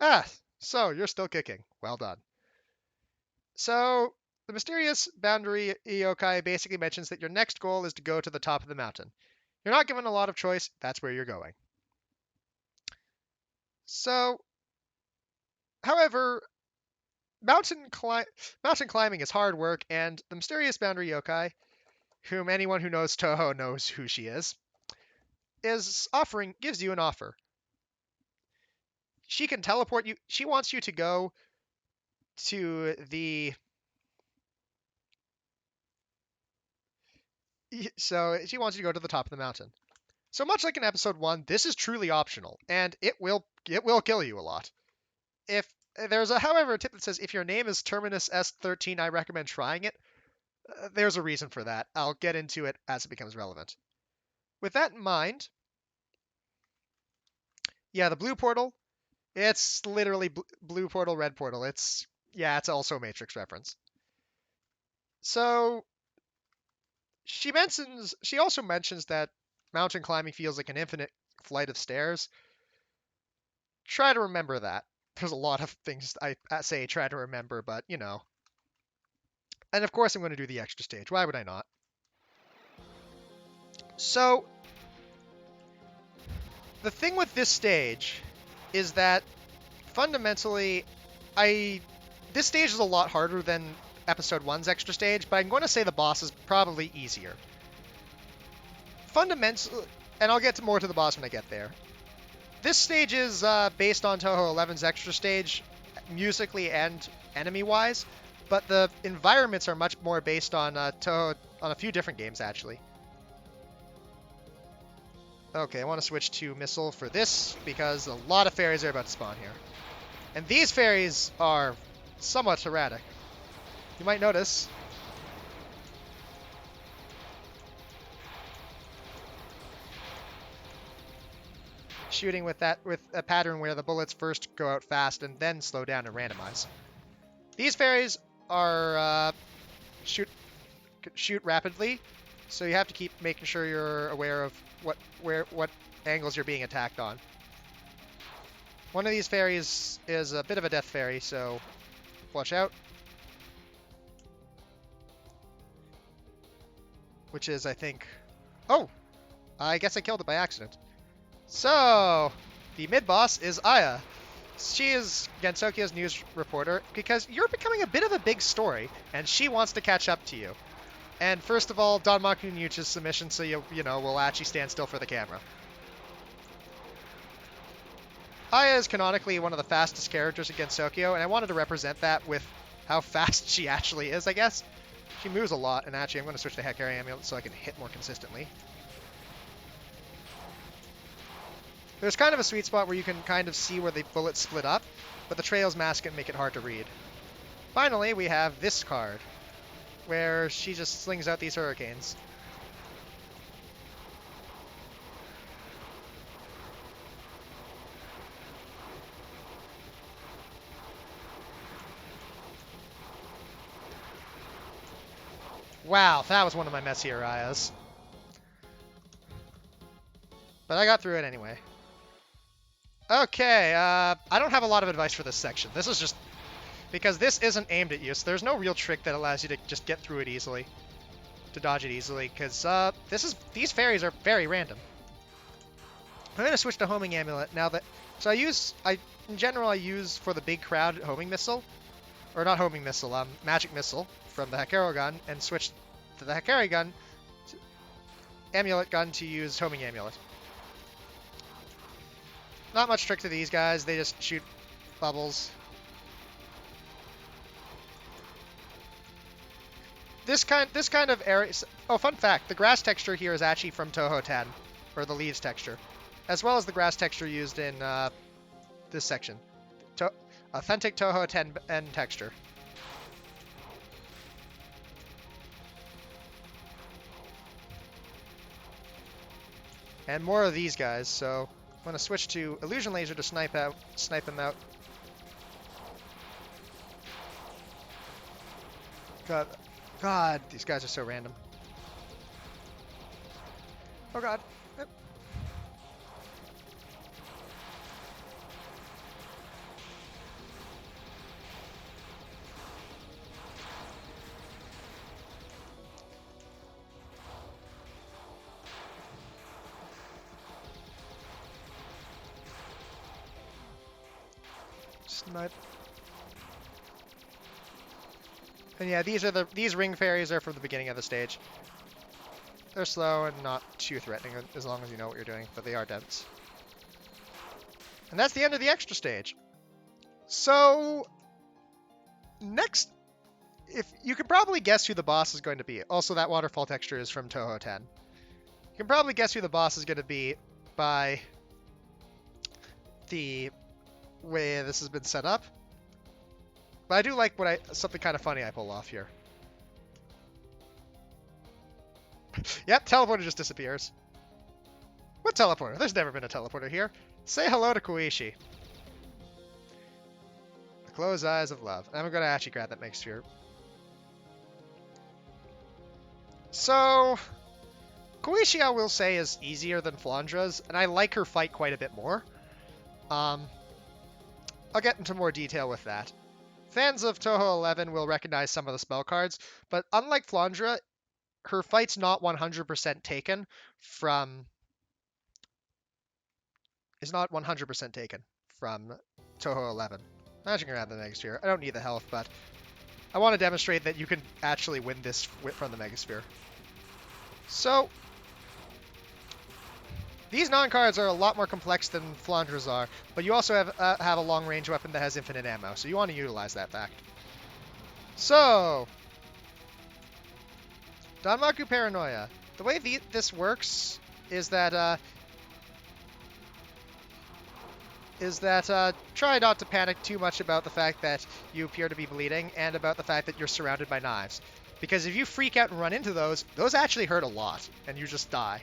Ah, so you're still kicking. Well done. So, the mysterious boundary yokai basically mentions that your next goal is to go to the top of the mountain. You're not given a lot of choice, that's where you're going. So, however, mountain climbing is hard work, and the mysterious boundary yokai, whom anyone who knows Touhou knows who she is gives you an offer. She can teleport you. She wants you to go to the so she wants you to go to the top of the mountain. So much like in episode 1, this is truly optional, and it will kill you a lot. If there's however a tip that says if your name is Terminus S13, I recommend trying it. There's a reason for that. I'll get into it as it becomes relevant. With that in mind, yeah, the blue portal, it's literally blue portal, red portal. It's also a Matrix reference. So she also mentions that mountain climbing feels like an infinite flight of stairs. Try to remember that. There's a lot of things I say try to remember, but you know. And of course I'm going to do the extra stage. Why would I not? So the thing with this stage is that fundamentally this stage is a lot harder than episode 1's extra stage, but I'm going to say the boss is probably easier. Fundamentally, and I'll get more to the boss when I get there. This stage is based on Touhou 11's extra stage, musically and enemy-wise, but the environments are much more based on Touhou, on a few different games, actually. Okay, I want to switch to Missile for this, because a lot of fairies are about to spawn here. And these fairies are somewhat erratic. You might notice. Shooting with a pattern where the bullets first go out fast and then slow down and randomize. These fairies are shoot rapidly, so you have to keep making sure you're aware of what angles you're being attacked on. One of these fairies is a bit of a death fairy, so watch out. Which is, I think... Oh! I guess I killed it by accident. So, the mid-boss is Aya. She is Gensokyo's news reporter because you're becoming a bit of a big story, and she wants to catch up to you. And first of all, danmaku Nyuchi's submission, so you will actually stand still for the camera. Aya is canonically one of the fastest characters in Gensokyo, and I wanted to represent that with how fast she actually is, I guess. She moves a lot, and actually I'm going to switch to Hekari Amulet so I can hit more consistently. There's kind of a sweet spot where you can kind of see where the bullets split up, but the trails mask it and make it hard to read. Finally, we have this card, where she just slings out these hurricanes. Wow, that was one of my messier Ayas. But I got through it anyway. Okay, I don't have a lot of advice for this section. This is just... because this isn't aimed at you, so there's no real trick that allows you to just get through it easily. To dodge it easily, because these fairies are very random. I'm going to switch to Homing Amulet now that... So in general, I use for the big crowd Homing Missile. Or not Homing Missile, Magic Missile from the Hekaro gun, and switch to the Hekari gun, Amulet gun, to use Homing Amulet. Not much trick to these guys, they just shoot bubbles. This kind of area... Oh, fun fact, the grass texture here is actually from Touhou 10, or the leaves texture, as well as the grass texture used in this section. Authentic Touhou 10 texture. And more of these guys, so I'm going to switch to Illusion Laser to snipe them out. God, these guys are so random. Oh god. Snipe. And yeah, these ring fairies are from the beginning of the stage. They're slow and not too threatening as long as you know what you're doing, but they are dense. And that's the end of the extra stage. So next, if you can probably guess who the boss is going to be. Also, that waterfall texture is from Touhou 10. You can probably guess who the boss is going to be by the way this has been set up. But I do like something kind of funny I pull off here. Yep, teleporter just disappears. What teleporter? There's never been a teleporter here. Say hello to Koishi. The closed eyes of love. I'm going to actually grab that Mega Sphere. So, Koishi, I will say, is easier than Flandre's, and I like her fight quite a bit more. I'll get into more detail with that. Fans of Touhou 11 will recognize some of the spell cards, but unlike Flandre, her fight's not 100% taken from... is not 100% taken from Touhou 11. I'm actually going to grab the Mega Sphere. I don't need the health, but I want to demonstrate that you can actually win this from the Mega Sphere. So, these non-cards are a lot more complex than Flandre's are, but you also have a long-range weapon that has infinite ammo, so you want to utilize that fact. So, danmaku Paranoia. The way this works is that try not to panic too much about the fact that you appear to be bleeding and about the fact that you're surrounded by knives. Because if you freak out and run into those actually hurt a lot, and you just die.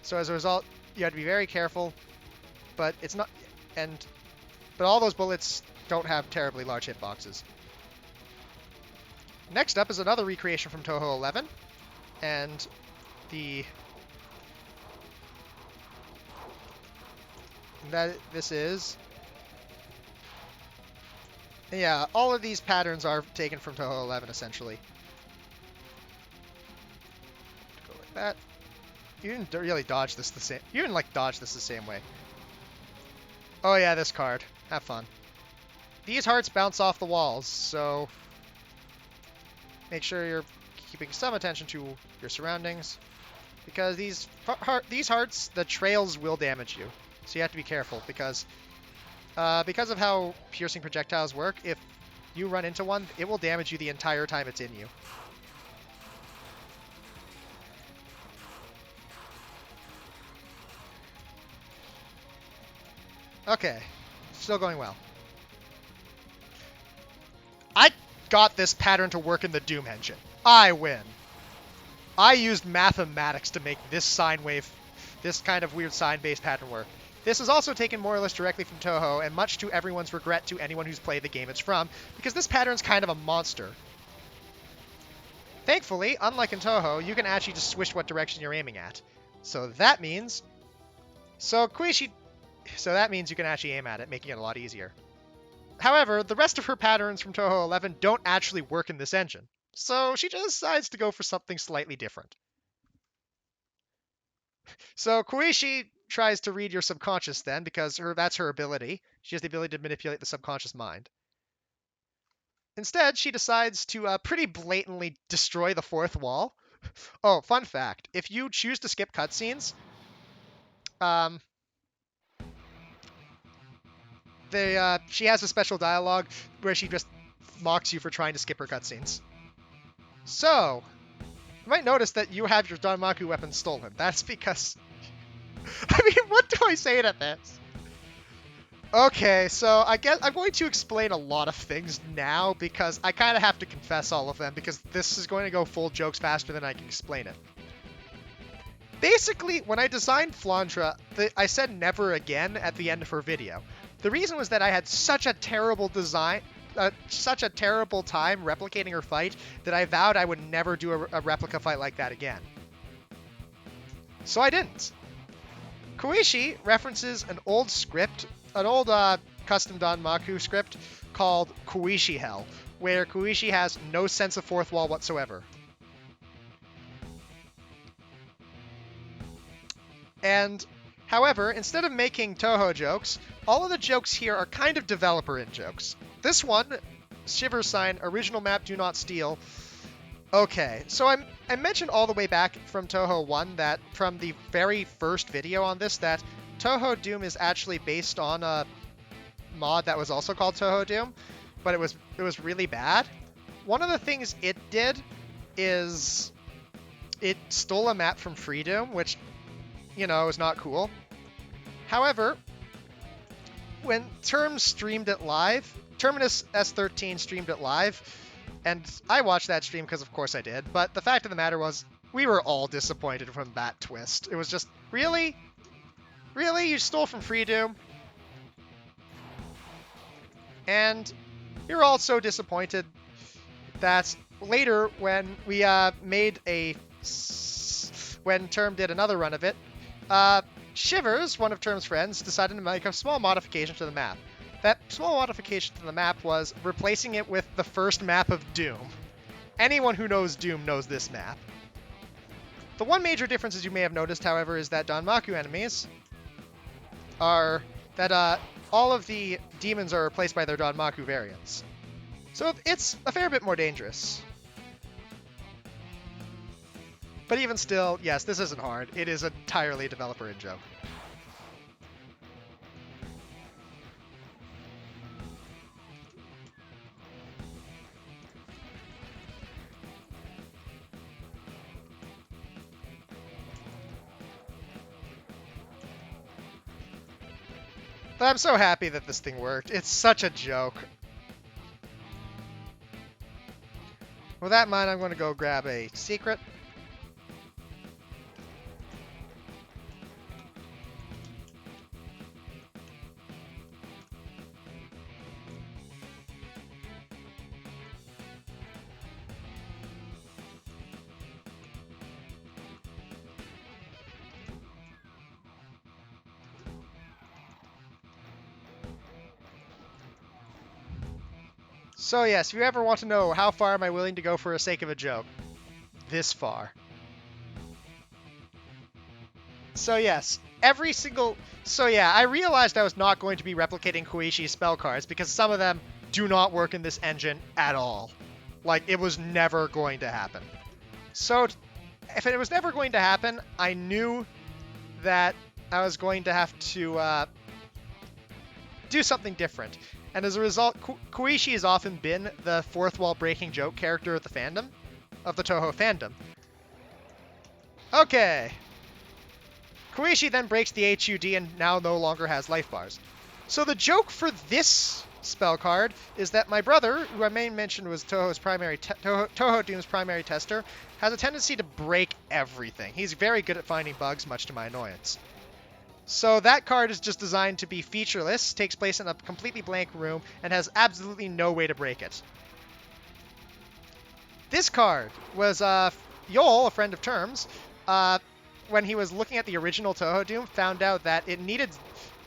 So as a result, you have to be very careful, but it's not, but all those bullets don't have terribly large hitboxes. Next up is another recreation from Touhou 11, and this is, yeah, all of these patterns are taken from Touhou 11 essentially. Go like that. You didn't really dodge this the same. You didn't like dodge this the same way. Oh yeah, this card. Have fun. These hearts bounce off the walls, so make sure you're keeping some attention to your surroundings, because these hearts, the trails will damage you. So you have to be careful because of how piercing projectiles work. If you run into one, it will damage you the entire time it's in you. Okay, still going well. I got this pattern to work in the Doom engine. I win. I used mathematics to make this sine wave, this kind of weird sine-based pattern work. This is also taken more or less directly from Touhou, and much to everyone's regret to anyone who's played the game it's from, because this pattern's kind of a monster. Thankfully, unlike in Touhou, you can actually just switch what direction you're aiming at. So that means you can actually aim at it, making it a lot easier. However, the rest of her patterns from Touhou 11 don't actually work in this engine, so she just decides to go for something slightly different. So Koishi tries to read your subconscious then, because that's her ability. She has the ability to manipulate the subconscious mind. Instead, she decides to pretty blatantly destroy the fourth wall. Oh, fun fact. If you choose to skip cutscenes, she has a special dialogue where she just mocks you for trying to skip her cutscenes. So, you might notice that you have your danmaku weapon stolen. That's because... I mean, what do I say to this? Okay, so I guess I'm going to explain a lot of things now because I kind of have to confess all of them because this is going to go full jokes faster than I can explain it. Basically, when I designed Flandre, I said never again at the end of her video. The reason was that I had such a terrible design, such a terrible time replicating her fight that I vowed I would never do a replica fight like that again. So I didn't. Koishi references an old script, an old custom danmaku script called Koishi Hell, where Koishi has no sense of fourth wall whatsoever. And However, instead of making Touhou jokes, all of the jokes here are kind of developer-in jokes. This one, Shiver sign, original map, do not steal. Okay, so I mentioned all the way back from Touhou 1 that from the very first video on this that Touhou Doom is actually based on a mod that was also called Touhou Doom, but it was really bad. One of the things it did is it stole a map from Free Doom, which, you know, is not cool. However, when Terminus S13 streamed it live, and I watched that stream because of course I did, but the fact of the matter was, we were all disappointed from that twist. It was just, really? Really? You stole from Free Doom? And you're all so disappointed that later when we when Term did another run of it, Shivers, one of Term's friends, decided to make a small modification to the map. That small modification to the map was replacing it with the first map of Doom. Anyone who knows Doom knows this map. The one major difference, as you may have noticed, however, is that danmaku enemies are that all of the demons are replaced by their danmaku variants. So it's a fair bit more dangerous. But even still, yes, this isn't hard. It is entirely developer-in joke. But I'm so happy that this thing worked. It's such a joke. With that in mind, I'm going to go grab a secret. So yes, if you ever want to know how far am I willing to go for the sake of a joke, this far. So yes, I realized I was not going to be replicating Koishi's spell cards because some of them do not work in this engine at all. Like, it was never going to happen. So, if it was never going to happen, I knew that I was going to have to do something different. And as a result, Koishi has often been the fourth wall breaking joke character of the fandom, of the Touhou fandom. Okay. Koishi then breaks the HUD and now no longer has life bars. So the joke for this spell card is that my brother, who I may mention was Touhou Doom's primary tester, has a tendency to break everything. He's very good at finding bugs, much to my annoyance. So that card is just designed to be featureless, takes place in a completely blank room, and has absolutely no way to break it. This card was Yol, a friend of Term's, when he was looking at the original Touhou Doom, found out that it needed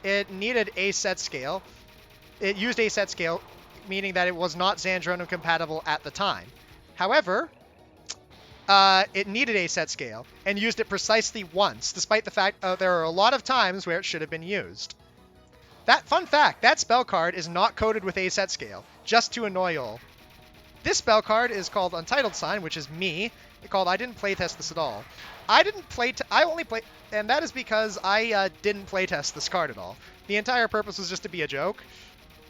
a set scale. It used a set scale, meaning that it was not Zandronum compatible at the time. However, it needed a set scale, and used it precisely once, despite the fact there are a lot of times where it should have been used. Fun fact, that spell card is not coded with a set scale, just to annoy y'all. This spell card is called Untitled Sign, which is me. I didn't playtest this at all. And that is because I didn't playtest this card at all. The entire purpose was just to be a joke,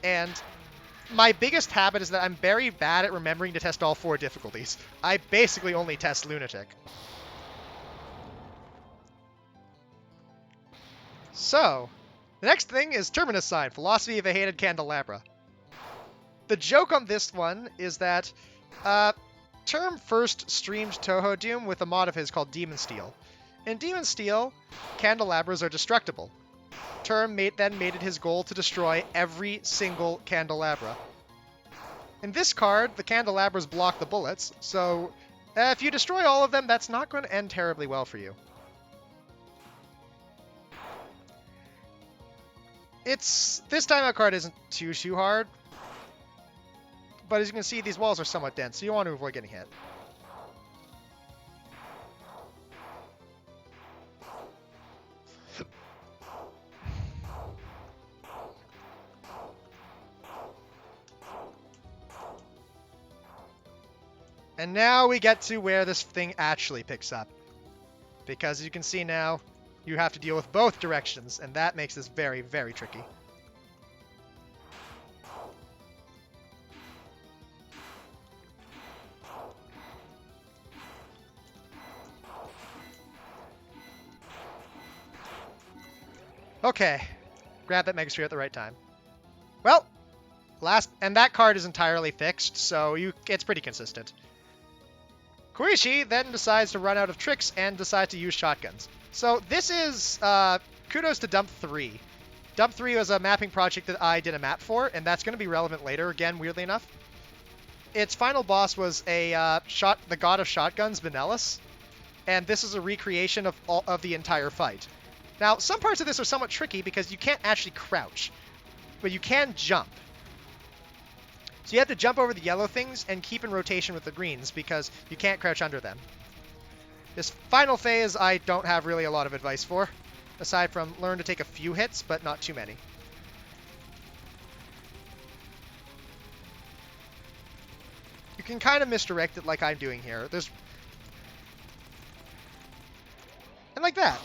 and my biggest habit is that I'm very bad at remembering to test all 4 difficulties. I basically only test Lunatic. So, the next thing is Terminus Sign, Philosophy of a Hated Candelabra. The joke on this one is that Term first streamed Touhou Doom with a mod of his called Demon Steel. In Demon Steel, candelabras are destructible. Term then made it his goal to destroy every single candelabra. In this card, the candelabras block the bullets, so if you destroy all of them, that's not going to end terribly well for you. This timeout card isn't too hard, but as you can see, these walls are somewhat dense, so you want to avoid getting hit. And now we get to where this thing actually picks up. Because as you can see now, you have to deal with both directions, and that makes this very, very tricky. Okay, grab that Megasphere at the right time. Well, and that card is entirely fixed, so it's pretty consistent. Koishi then decides to run out of tricks and decides to use shotguns. So this is kudos to Dump 3. Dump 3 was a mapping project that I did a map for, and that's going to be relevant later, again, weirdly enough. Its final boss was the god of shotguns, Vanellis, and this is a recreation of the entire fight. Now, some parts of this are somewhat tricky because you can't actually crouch, but you can jump. So you have to jump over the yellow things and keep in rotation with the greens because you can't crouch under them. This final phase I don't have really a lot of advice for, aside from learn to take a few hits, but not too many. You can kind of misdirect it like I'm doing here. And like that.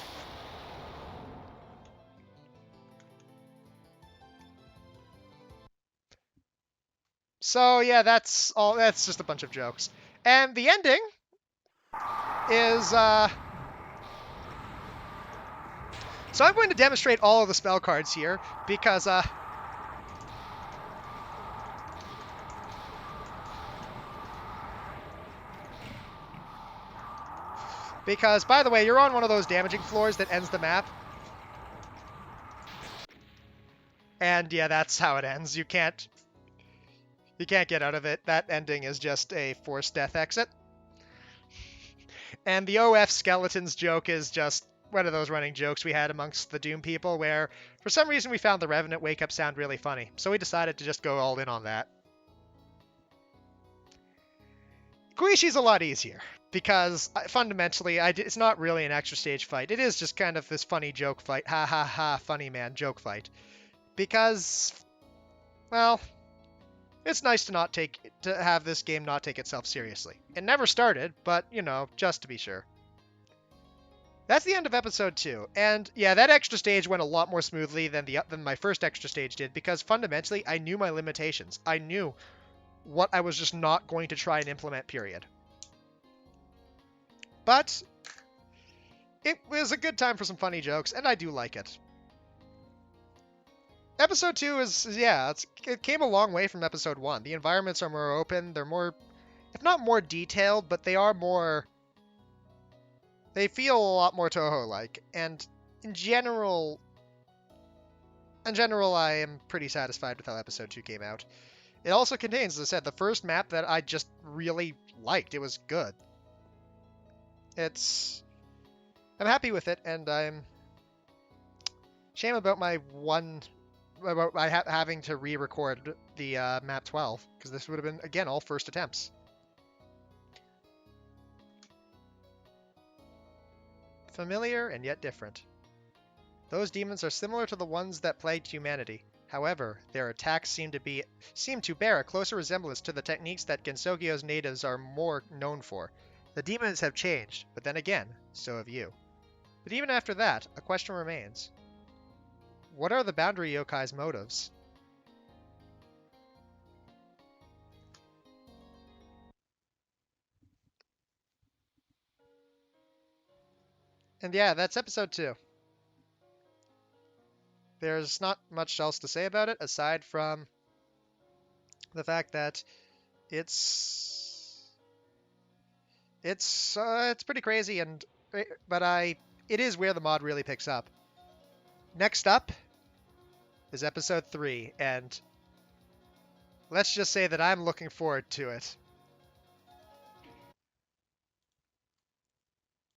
So yeah, that's all. That's just a bunch of jokes. And the ending is so I'm going to demonstrate all of the spell cards here because by the way, you're on one of those damaging floors that ends the map. And yeah, that's how it ends. You can't get out of it. That ending is just a forced death exit. And the OF skeletons joke is just one of those running jokes we had amongst the Doom people where, for some reason, we found the Revenant wake-up sound really funny. So we decided to just go all in on that. Koishi's a lot easier because, fundamentally, it's not really an extra stage fight. It is just kind of this funny joke fight. Ha ha ha, funny man, joke fight. Because, well, it's nice to have this game not take itself seriously. It never started, but, you know, just to be sure. That's the end of episode 2. And yeah, that extra stage went a lot more smoothly than my first extra stage did because fundamentally I knew my limitations. I knew what I was just not going to try and implement, period. But it was a good time for some funny jokes, and I do like it. Episode 2 it came a long way from episode 1. The environments are more open, they're more, if not more detailed, but they feel a lot more Touhou-like. And in general, I am pretty satisfied with how episode 2 came out. It also contains, as I said, the first map that I just really liked. It was good. I'm happy with it, and I'm shame about having to re-record the MAP16, because this would have been, again, all first attempts. Familiar and yet different. Those demons are similar to the ones that plagued humanity. However, their attacks seem to bear a closer resemblance to the techniques that Gensokyo's natives are more known for. The demons have changed, but then again, so have you. But even after that, a question remains. What are the boundary yokai's motives? And yeah, that's episode 2. There's not much else to say about it aside from the fact that it's pretty crazy, but it is where the mod really picks up. Next up is episode 3, and let's just say that I'm looking forward to it.